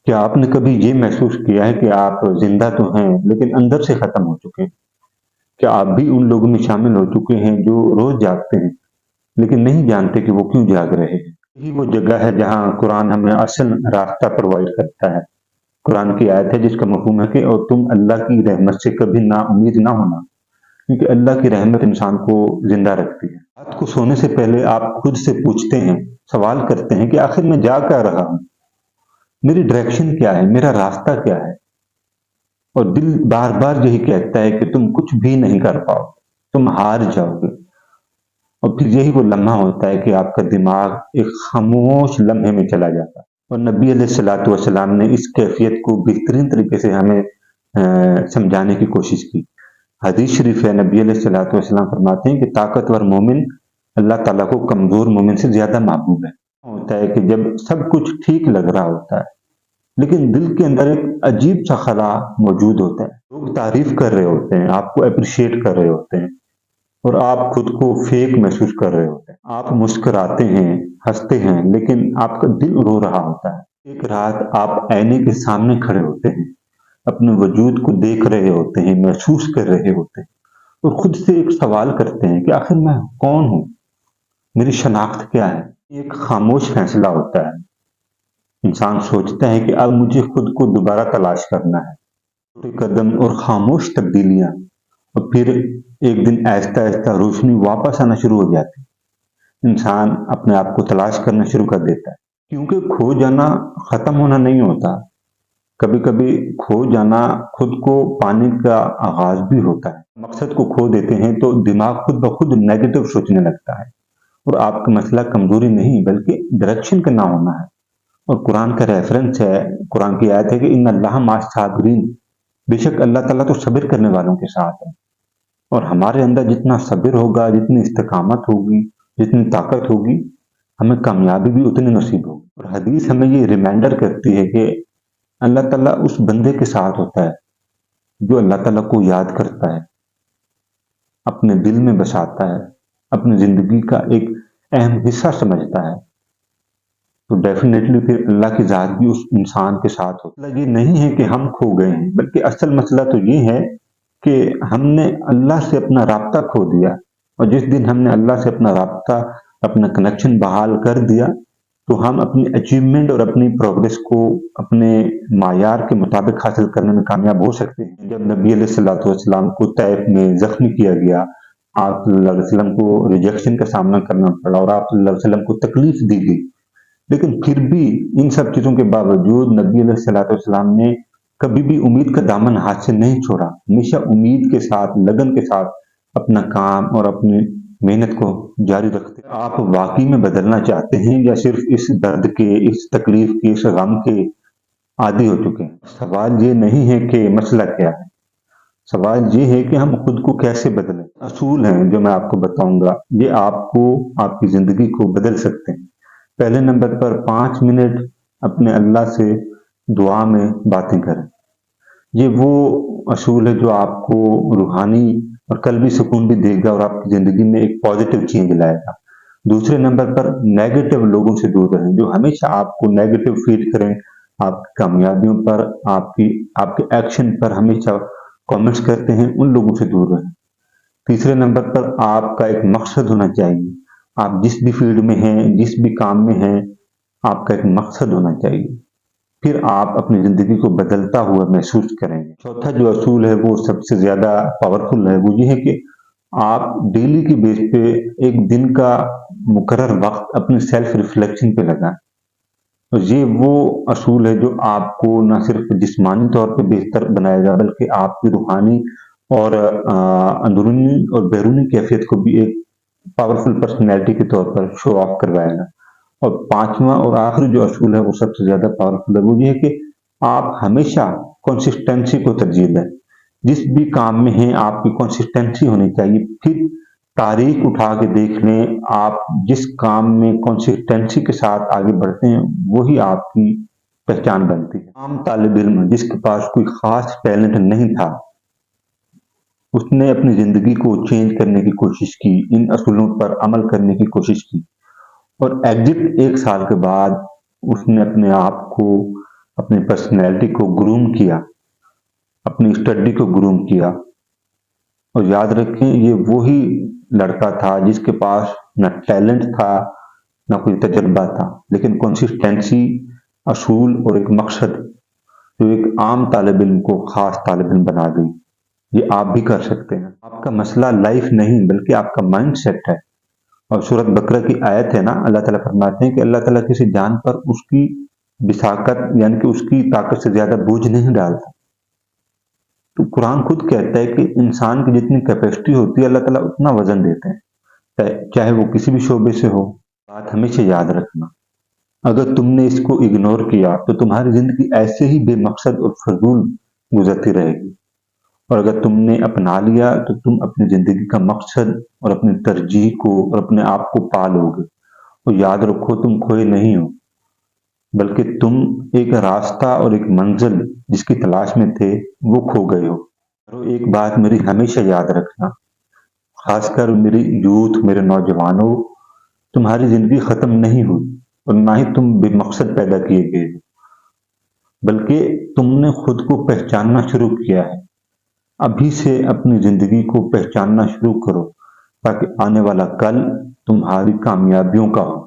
کیا آپ نے کبھی یہ محسوس کیا ہے کہ آپ زندہ تو ہیں لیکن اندر سے ختم ہو چکے ہیں؟ کیا آپ بھی ان لوگوں میں شامل ہو چکے ہیں جو روز جاگتے ہیں لیکن نہیں جانتے کہ وہ کیوں جاگ رہے ہیں؟ یہی وہ جگہ ہے جہاں قرآن ہمیں اصل راستہ پرووائڈ کرتا ہے۔ قرآن کی آیت ہے جس کا مفہوم ہے کہ اور تم اللہ کی رحمت سے کبھی نا امید نہ ہونا، کیونکہ اللہ کی رحمت انسان کو زندہ رکھتی ہے۔ رات کو سونے سے پہلے آپ خود سے پوچھتے ہیں، سوال کرتے ہیں کہ آخر میں جاگ کیا رہا ہوں، میری ڈائریکشن کیا ہے، میرا راستہ کیا ہے؟ اور دل بار بار یہی کہتا ہے کہ تم کچھ بھی نہیں کر پاؤ، تم ہار جاؤ گے۔ اور پھر یہی وہ لمحہ ہوتا ہے کہ آپ کا دماغ ایک خاموش لمحے میں چلا جاتا ہے۔ اور نبی علیہ الصلوۃ والسلام نے اس کیفیت کو بہترین طریقے سے ہمیں سمجھانے کی کوشش کی۔ حدیث شریف ہے، نبی علیہ الصلوۃ والسلام فرماتے ہیں کہ طاقتور مومن اللہ تعالیٰ کو کمزور مومن سے زیادہ محبوب ہے۔ ہوتا ہے کہ جب سب کچھ ٹھیک لگ رہا ہوتا ہے لیکن دل کے اندر ایک عجیب سا خلا موجود ہوتا ہے۔ لوگ تعریف کر رہے ہوتے ہیں، آپ کو اپریشیٹ کر رہے ہوتے ہیں اور آپ خود کو فیک محسوس کر رہے ہوتے ہیں۔ آپ مسکراتے ہیں، ہنستے ہیں، لیکن آپ کا دل رو رہا ہوتا ہے۔ ایک رات آپ آئینے کے سامنے کھڑے ہوتے ہیں، اپنے وجود کو دیکھ رہے ہوتے ہیں، محسوس کر رہے ہوتے ہیں اور خود سے ایک سوال کرتے ہیں کہ آخر میں کون ہوں، میری شناخت کیا ہے؟ ایک خاموش فیصلہ ہوتا ہے۔ انسان سوچتا ہے کہ اب مجھے خود کو دوبارہ تلاش کرنا ہے۔ چھوٹے قدم اور خاموش تبدیلیاں، اور پھر ایک دن آہستہ آہستہ روشنی واپس آنا شروع ہو جاتی ہے۔ انسان اپنے آپ کو تلاش کرنا شروع کر دیتا ہے، کیونکہ کھو جانا ختم ہونا نہیں ہوتا۔ کبھی کبھی کھو جانا خود کو پانے کا آغاز بھی ہوتا ہے۔ مقصد کو کھو دیتے ہیں تو دماغ خود بخود نیگیٹو سوچنے لگتا ہے، اور آپ کا مسئلہ کمزوری نہیں بلکہ ڈائریکشن کا نہ ہونا ہے۔ اور قرآن کا ریفرنس ہے، قرآن کی آیت ہے کہ ان اللہ مع الصابرین، بے شک اللہ تعالیٰ تو صبر کرنے والوں کے ساتھ ہے۔ اور ہمارے اندر جتنا صبر ہوگا، جتنی استقامت ہوگی، جتنی طاقت ہوگی، ہمیں کامیابی بھی اتنی نصیب ہوگی۔ اور حدیث ہمیں یہ ریمائنڈر کرتی ہے کہ اللہ تعالیٰ اس بندے کے ساتھ ہوتا ہے جو اللہ تعالیٰ کو یاد کرتا ہے، اپنے دل میں بساتا ہے، اپنی زندگی کا ایک اہم حصہ سمجھتا ہے، تو ڈیفینیٹلی پھر اللہ کی ذات بھی اس انسان کے ساتھ ہوتی ہے۔ مطلب یہ نہیں ہے کہ ہم کھو گئے ہیں، بلکہ اصل مسئلہ تو یہ ہے کہ ہم نے اللہ سے اپنا رابطہ کھو دیا، اور جس دن ہم نے اللہ سے اپنا رابطہ، اپنا کنیکشن بحال کر دیا تو ہم اپنی اچیومنٹ اور اپنی پروگرس کو اپنے معیار کے مطابق حاصل کرنے میں کامیاب ہو سکتے ہیں۔ جب نبی علیہ الصلوۃ والسلام کو طائف میں زخمی کیا گیا، آپ صلی اللہ علیہ وسلم کو ریجیکشن کا سامنا کرنا پڑا اور آپ صلی اللہ علیہ وسلم کو تکلیف دی گئی، لیکن پھر بھی ان سب چیزوں کے باوجود نبی علیہ الصلوۃ والسلام نے کبھی بھی امید کا دامن ہاتھ سے نہیں چھوڑا، ہمیشہ امید کے ساتھ، لگن کے ساتھ اپنا کام اور اپنی محنت کو جاری رکھتے ہیں۔ آپ واقعی میں بدلنا چاہتے ہیں یا صرف اس درد کے، اس تکلیف کے، اس غم کے عادی ہو چکے ہیں؟ سوال یہ نہیں ہے کہ مسئلہ کیا ہے، سوال یہ ہے کہ ہم خود کو کیسے بدلیں۔ اصول ہیں جو میں آپ کو بتاؤں گا، یہ آپ کو، آپ کی زندگی کو بدل سکتے ہیں۔ پہلے نمبر پر 5 منٹ اپنے اللہ سے دعا میں باتیں کریں۔ یہ وہ اصول ہے جو آپ کو روحانی اور قلبی سکون بھی دے گا اور آپ کی زندگی میں ایک پازیٹیو چینج لائے گا۔ دوسرے نمبر پر نیگیٹو لوگوں سے دور رہیں جو ہمیشہ آپ کو نیگیٹو فیل کریں، آپ کی کامیابیوں پر، آپ کے ایکشن پر ہمیشہ کامنٹس کرتے ہیں، ان لوگوں سے دور رہیں۔ تیسرے نمبر پر آپ کا ایک مقصد ہونا چاہیے۔ آپ جس بھی فیلڈ میں ہیں، جس بھی کام میں ہیں، آپ کا ایک مقصد ہونا چاہیے، پھر آپ اپنی زندگی کو بدلتا ہوا محسوس کریں گے۔ چوتھا جو اصول ہے وہ سب سے زیادہ پاورفل ہے، وہ یہ ہے کہ آپ ڈیلی کی بیس پہ ایک دن کا مقرر وقت اپنی سیلف ریفلیکشن پہ لگائیں۔ اور یہ وہ اصول ہے جو آپ کو نہ صرف جسمانی طور پہ بہتر بنائے گا بلکہ آپ کی روحانی اور اندرونی اور بیرونی کیفیت کو بھی ایک پاورفل پرسنالٹی کے طور پر شو آف کروائے گا۔ اور پانچواں اور آخری جو اصول ہے وہ سب سے زیادہ پاورفل ہے، وہ یہ ہے کہ آپ ہمیشہ کنسسٹنسی کو ترجیح دیں۔ جس بھی کام میں ہیں آپ کی کنسسٹنسی ہونی چاہیے۔ پھر تاریخ اٹھا کے دیکھ لیں، آپ جس کام میں کنسسٹنسی کے ساتھ آگے بڑھتے ہیں وہی آپ کی پہچان بنتی ہے۔ عام طالب علم جس کے پاس کوئی خاص ٹیلنٹ نہیں تھا، اس نے اپنی زندگی کو چینج کرنے کی کوشش کی، ان اصولوں پر عمل کرنے کی کوشش کی، اور ایگزٹ 1 سال کے بعد اس نے اپنے آپ کو اپنی پرسنالٹی کو گروم کیا، اپنی اسٹڈی کو گروم کیا. اور یاد رکھیں یہ وہی لڑکا تھا جس کے پاس نہ ٹیلنٹ تھا نہ کوئی تجربہ تھا، لیکن کنسسٹنسی، اصول اور ایک مقصد جو ایک عام طالب علم کو خاص طالب علم بنا گئی. یہ آپ بھی کر سکتے ہیں. آپ کا مسئلہ لائف نہیں بلکہ آپ کا مائنڈ سیٹ ہے. اور سورۃ بقرہ کی آیت ہے نا، اللہ تعالیٰ فرماتے ہیں کہ اللہ تعالیٰ کسی جان پر اس کی بساکت یعنی کہ اس کی طاقت سے زیادہ بوجھ نہیں ڈالتا. تو قرآن خود کہتا ہے کہ انسان کی جتنی کیپیسٹی ہوتی ہے اللہ تعالیٰ اتنا وزن دیتے ہیں، چاہے وہ کسی بھی شعبے سے ہو. بات ہمیشہ یاد رکھنا، اگر تم نے اس کو اگنور کیا تو تمہاری زندگی ایسے ہی بے مقصد اور فضول گزرتی رہے گی، اور اگر تم نے اپنا لیا تو تم اپنی زندگی کا مقصد اور اپنی ترجیح کو اور اپنے آپ کو پالو گے. اور یاد رکھو تم کھوئے نہیں ہو، بلکہ تم ایک راستہ اور ایک منزل جس کی تلاش میں تھے وہ کھو گئے ہو. اور ایک بات میری ہمیشہ یاد رکھنا، خاص کر میری یوتھ، میرے نوجوانوں، تمہاری زندگی ختم نہیں ہوئی اور نہ ہی تم بے مقصد پیدا کیے گئے ہو، بلکہ تم نے خود کو پہچاننا شروع کیا ہے. ابھی سے اپنی زندگی کو پہچاننا شروع کرو تاکہ آنے والا کل تمہاری کامیابیوں کا ہو.